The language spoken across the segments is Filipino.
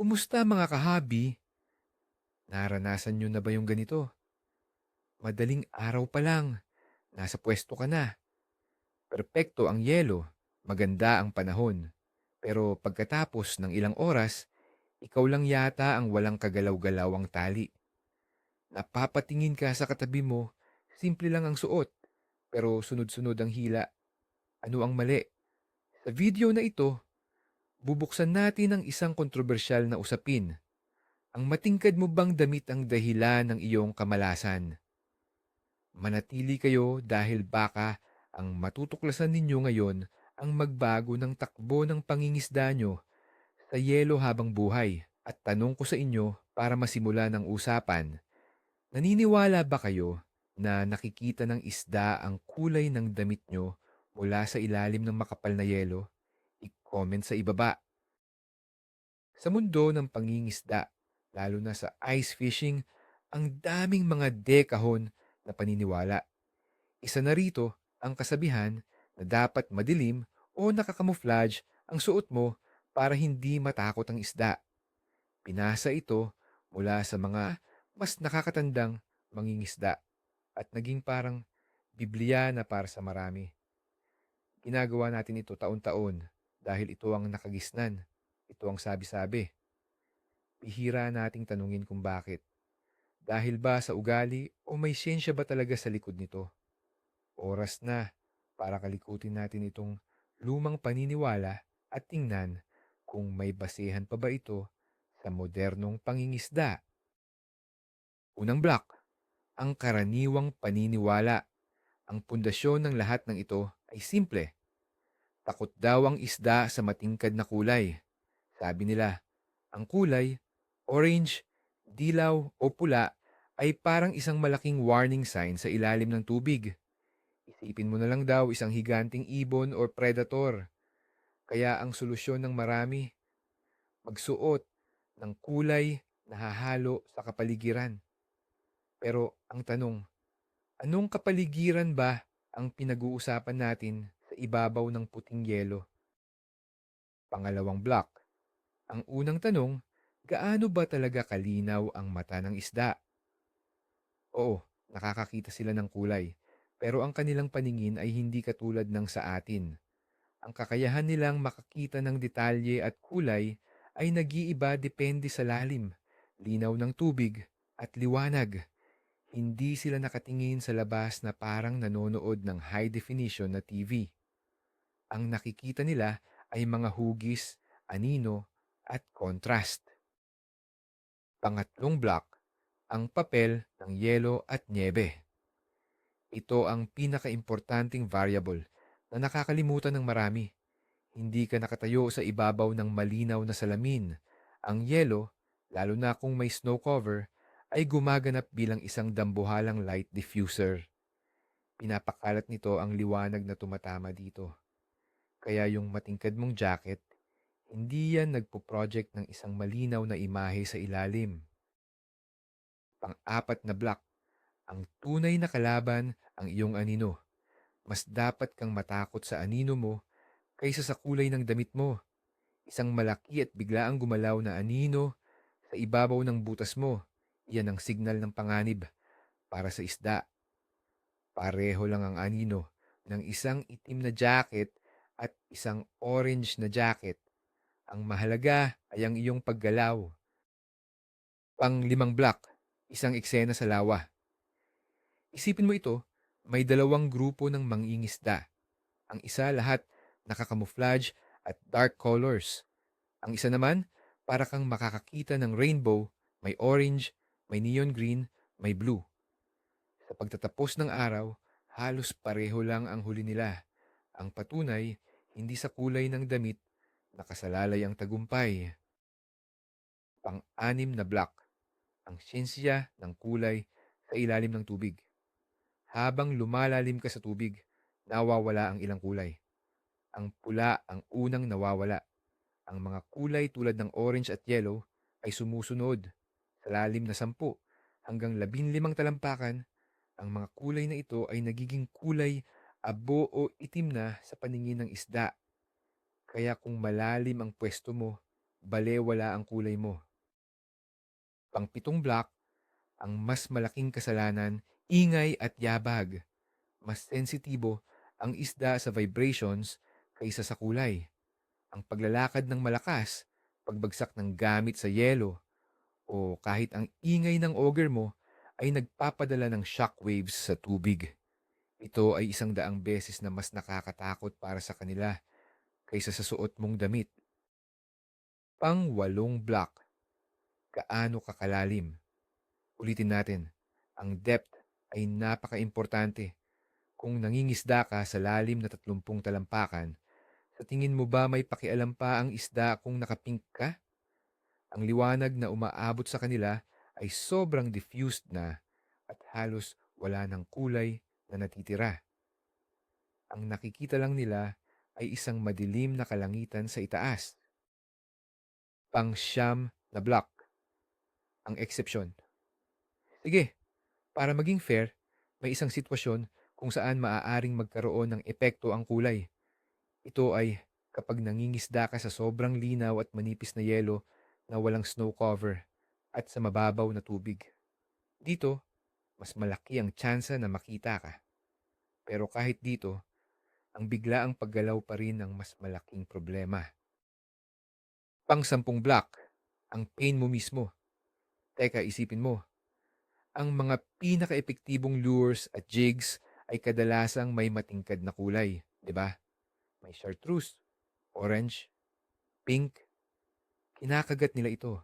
Kumusta mga kahabi? Naranasan nyo na ba yung ganito? Madaling araw pa lang, nasa pwesto ka na. Perpekto ang yelo, maganda ang panahon. Pero pagkatapos ng ilang oras, ikaw lang yata ang walang kagalaw-galawang tali. Napapatingin ka sa katabi mo, simple lang ang suot, pero sunod-sunod ang hila. Ano ang mali? Sa video na ito, bubuksan natin ang isang kontrobersyal na usapin. Ang matingkad mo bang damit ang dahilan ng iyong kamalasan? Manatili kayo dahil baka ang matutuklasan ninyo ngayon ang magbago ng takbo ng pangingisda nyo sa yelo habang buhay. At tanong ko sa inyo para masimula ng usapan, naniniwala ba kayo na nakikita ng isda ang kulay ng damit nyo mula sa ilalim ng makapal na yelo? I-comment sa ibaba. Sa mundo ng pangingisda, lalo na sa ice fishing, ang daming mga dekahon na paniniwala. Isa na rito ang kasabihan na dapat madilim o nakakamuflage ang suot mo para hindi matakot ang isda. Pinasa ito mula sa mga mas nakakatandang mangingisda at naging parang Biblia na para sa marami. Ginagawa natin ito taon-taon dahil ito ang nakagisnan. Ito ang sabi-sabi. Bihira nating tanungin kung bakit. Dahil ba sa ugali o may siyensya ba talaga sa likod nito? Oras na para kalikutin natin itong lumang paniniwala at tingnan kung may basehan pa ba ito sa modernong pangingisda. Unang block, ang karaniwang paniniwala. Ang pundasyon ng lahat ng ito ay simple. Takot daw ang isda sa matingkad na kulay. Sabi nila, ang kulay, orange, dilaw o pula ay parang isang malaking warning sign sa ilalim ng tubig. Isipin mo na lang daw isang higanting ibon or predator. Kaya ang solusyon ng marami, magsuot ng kulay na hahalo sa kapaligiran. Pero ang tanong, anong kapaligiran ba ang pinag-uusapan natin sa ibabaw ng puting yelo? Pangalawang block. Ang unang tanong, gaano ba talaga kalinaw ang mata ng isda? Oo, nakakakita sila ng kulay. Pero ang kanilang paningin ay hindi katulad ng sa atin. Ang kakayahan nilang makakita ng detalye at kulay ay nag-iiba depende sa lalim, linaw ng tubig, at liwanag. Hindi sila nakatingin sa labas na parang nanonood ng high definition na TV. Ang nakikita nila ay mga hugis, anino, at contrast. Pangatlong block, ang papel ng yelo at nyebe. Ito ang pinakaimportanting variable na nakakalimutan ng marami. Hindi ka nakatayo sa ibabaw ng malinaw na salamin. Ang yelo, lalo na kung may snow cover, ay gumaganap bilang isang dambuhalang light diffuser. Pinapakalat nito ang liwanag na tumatama dito. Kaya yung matingkad mong jacket, hindi yan nagpo-project ng isang malinaw na imahe sa ilalim. Pang-apat na block, ang tunay na kalaban ang iyong anino. Mas dapat kang matakot sa anino mo kaysa sa kulay ng damit mo. Isang malaki at biglaang gumalaw na anino sa ibabaw ng butas mo. Iyan ang signal ng panganib para sa isda. Pareho lang ang anino ng isang itim na jacket at isang orange na jacket. Ang mahalaga ay ang iyong paggalaw. Pang-limang block, isang eksena sa lawa. Isipin mo ito, may dalawang grupo ng mangingisda. Ang isa lahat nakakamuflage at dark colors. Ang isa naman, para kang makakakita ng rainbow, may orange, may neon green, may blue. Sa pagtatapos ng araw, halos pareho lang ang huli nila. Ang patunay, hindi sa kulay ng damit, nakasalalay ang tagumpay. Pang-anim na block, ang siyensya ng kulay sa ilalim ng tubig. Habang lumalalim ka sa tubig, nawawala ang ilang kulay. Ang pula ang unang nawawala. Ang mga kulay tulad ng orange at yellow ay sumusunod sa lalim na 10 hanggang 15 talampakan. Ang mga kulay na ito ay nagiging kulay abo o itim na sa paningin ng isda. Kaya kung malalim ang pwesto mo, balewala ang kulay mo. Pang-pitong block, ang mas malaking kasalanan, ingay at yabag. Mas sensitibo ang isda sa vibrations kaysa sa kulay. Ang paglalakad ng malakas, pagbagsak ng gamit sa yelo, o kahit ang ingay ng auger mo ay nagpapadala ng shockwaves sa tubig. Ito ay 100 beses na mas nakakatakot para sa kanila kaysa sa suot mong damit. Pang-walong block, gaano kakalalim? Ulitin natin, ang depth ay napaka-importante. Kung nangingisda ka sa lalim na 30 talampakan, sa tingin mo ba may pakialam pa ang isda kung nakapink ka? Ang liwanag na umaabot sa kanila ay sobrang diffused na at halos wala ng kulay na natitira. Ang nakikita lang nila ay isang madilim na kalangitan sa itaas. Pang-siyam na block, ang eksepsyon. Sige, para maging fair, may isang sitwasyon kung saan maaaring magkaroon ng epekto ang kulay. Ito ay kapag nangingisda ka sa sobrang linaw at manipis na yelo na walang snow cover at sa mababaw na tubig. Dito, mas malaki ang tsansa na makita ka. Pero kahit dito, ang biglaang paggalaw pa rin ang mas malaking problema. Pang-10 block, ang pain mo mismo. Teka, isipin mo, ang mga pinaka-epektibong lures at jigs ay kadalasang may matingkad na kulay, di ba? May chartreuse, orange, pink. Kinakagat nila ito.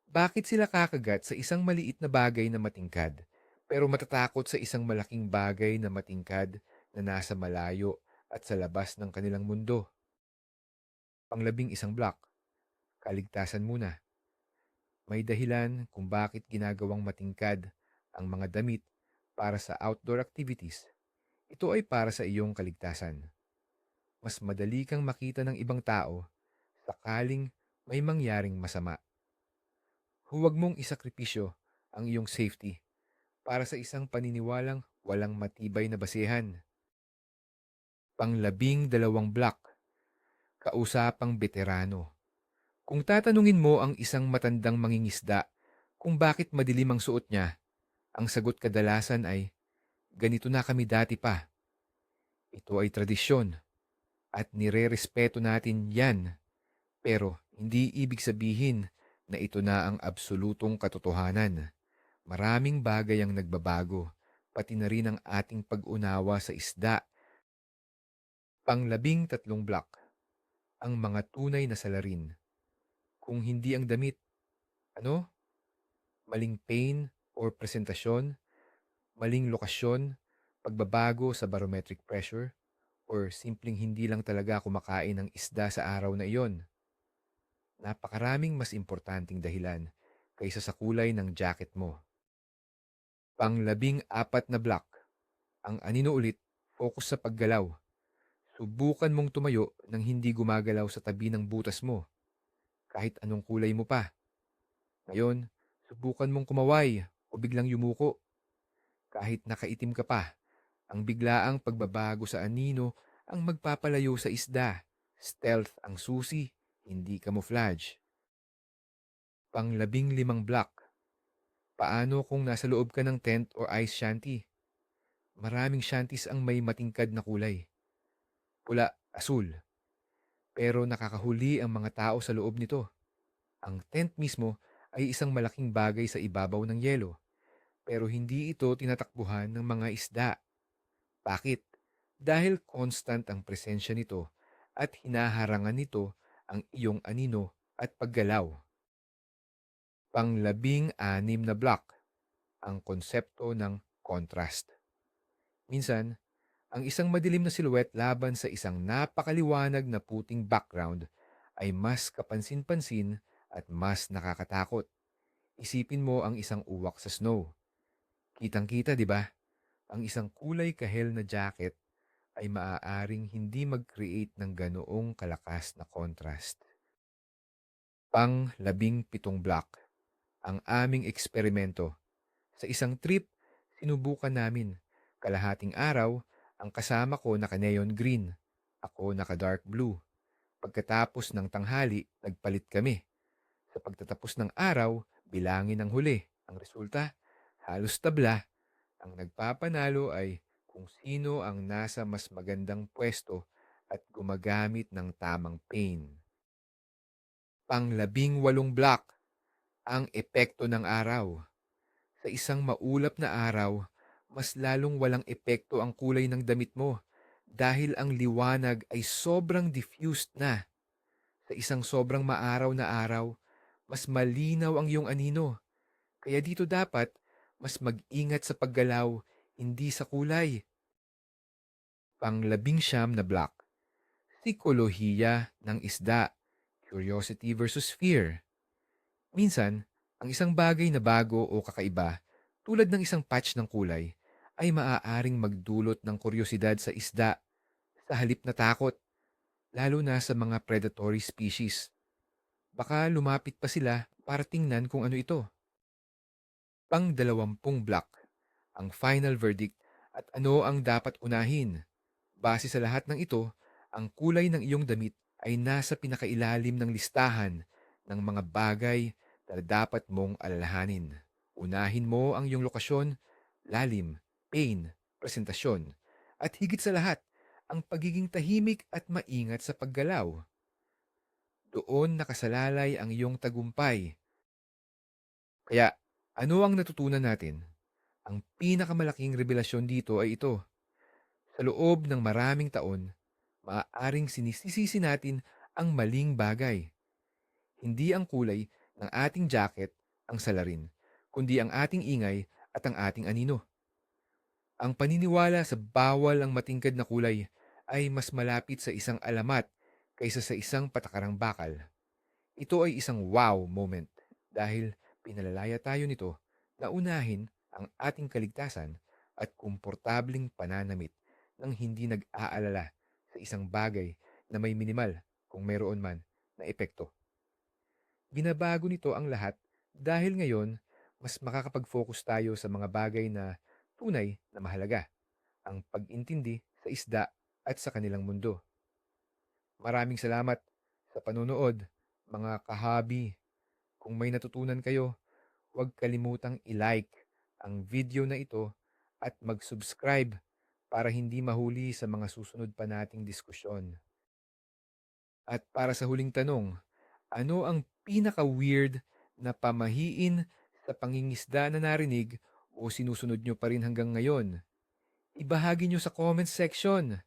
Bakit sila kakagat sa isang maliit na bagay na matingkad, pero matatakot sa isang malaking bagay na matingkad na nasa malayo at sa labas ng kanilang mundo? Pang-11 block, kaligtasan muna. May dahilan kung bakit ginagawang matingkad ang mga damit para sa outdoor activities. Ito ay para sa iyong kaligtasan. Mas madali kang makita ng ibang tao sakaling may mangyaring masama. Huwag mong isakripisyo ang iyong safety para sa isang paniniwalang walang matibay na basehan. Pang-12 block, kausapang veterano. Kung tatanungin mo ang isang matandang mangingisda kung bakit madilim ang suot niya, ang sagot kadalasan ay, ganito na kami dati pa. Ito ay tradisyon at nire-respeto natin yan. Pero hindi ibig sabihin na ito na ang absolutong katotohanan. Maraming bagay ang nagbabago, pati na rin ang ating pag-unawa sa isda. Pang-13 block, ang mga tunay na salarin. Kung hindi ang damit, ano? Maling pain or presentasyon, maling lokasyon, pagbabago sa barometric pressure, or simpleng hindi lang talaga kumakain ng isda sa araw na iyon. Napakaraming mas importanteng dahilan kaysa sa kulay ng jacket mo. Pang-14 na block, ang anino ulit, focus sa paggalaw. Subukan mong tumayo nang hindi gumagalaw sa tabi ng butas mo, kahit anong kulay mo pa. Ngayon, subukan mong kumaway o biglang yumuko, kahit nakaitim ka pa. Ang biglaang pagbabago sa anino ang magpapalayo sa isda. Stealth ang susi, hindi camouflage. Pang-15 block, paano kung nasa loob ka ng tent o ice shanty? Maraming shanties ang may matingkad na kulay. Pula, asul. Pero nakakahuli ang mga tao sa loob nito. Ang tent mismo ay isang malaking bagay sa ibabaw ng yelo. Pero hindi ito tinatakbuhan ng mga isda. Bakit? Dahil constant ang presensya nito at hinaharangan nito ang iyong anino at paggalaw. Pang-16 na block, ang konsepto ng contrast. Minsan, ang isang madilim na silhouette laban sa isang napakaliwanag na puting background ay mas kapansin-pansin at mas nakakatakot. Isipin mo ang isang uwak sa snow. Kitang-kita, di ba? Ang isang kulay kahel na jacket ay maaaring hindi mag-create ng ganoong kalakas na contrast. Pang-17 block, ang aming eksperimento. Sa isang trip, sinubukan namin. Kalahating araw, ang kasama ko naka-neon green. Ako naka-dark blue. Pagkatapos ng tanghali, nagpalit kami. Sa pagtatapos ng araw, bilangin ang huli. Ang resulta, halos tabla. Ang nagpapanalo ay kung sino ang nasa mas magandang pwesto at gumagamit ng tamang pain. Pang-18 block, ang epekto ng araw. Sa isang maulap na araw, mas lalong walang epekto ang kulay ng damit mo dahil ang liwanag ay sobrang diffused na. Sa isang sobrang maaraw na araw, mas malinaw ang iyong anino. Kaya dito dapat mas mag-ingat sa paggalaw, hindi sa kulay. Pang-19 na block, psikolohiya ng isda, curiosity versus fear. Minsan, ang isang bagay na bago o kakaiba, tulad ng isang patch ng kulay, ay maaaring magdulot ng kuryosidad sa isda sa halip na takot, lalo na sa mga predatory species. Baka lumapit pa sila para tingnan kung ano ito. Pang-20 block, ang final verdict at ano ang dapat unahin. Base sa lahat ng ito, ang kulay ng iyong damit ay nasa pinakailalim ng listahan ng mga bagay na dapat mong alalahanin. Unahin mo ang iyong lokasyon, lalim, pain, presentasyon, at higit sa lahat, ang pagiging tahimik at maingat sa paggalaw. Doon nakasalalay ang iyong tagumpay. Kaya, ano ang natutunan natin? Ang pinakamalaking revelasyon dito ay ito. Sa loob ng maraming taon, maaaring sinisisi natin ang maling bagay. Hindi ang kulay ng ating jacket ang salarin, kundi ang ating ingay at ang ating anino. Ang paniniwala sa bawal ang matingkad na kulay ay mas malapit sa isang alamat kaysa sa isang patakarang bakal. Ito ay isang wow moment dahil pinalalaya tayo nito na unahin ang ating kaligtasan at komportabling pananamit ng hindi nag-aalala sa isang bagay na may minimal, kung mayroon man, na epekto. Binabago nito ang lahat dahil ngayon mas makakapag-focus tayo sa mga bagay na tunay na mahalaga, ang pag-intindi sa isda at sa kanilang mundo. Maraming salamat sa panonood, mga kahabi. Kung may natutunan kayo, huwag kalimutang i-like ang video na ito at mag-subscribe para hindi mahuli sa mga susunod pa nating diskusyon. At para sa huling tanong, ano ang pinaka-weird na pamahiin sa pangingisda na narinig o sinusunod nyo pa rin hanggang ngayon? Ibahagi nyo sa comment section.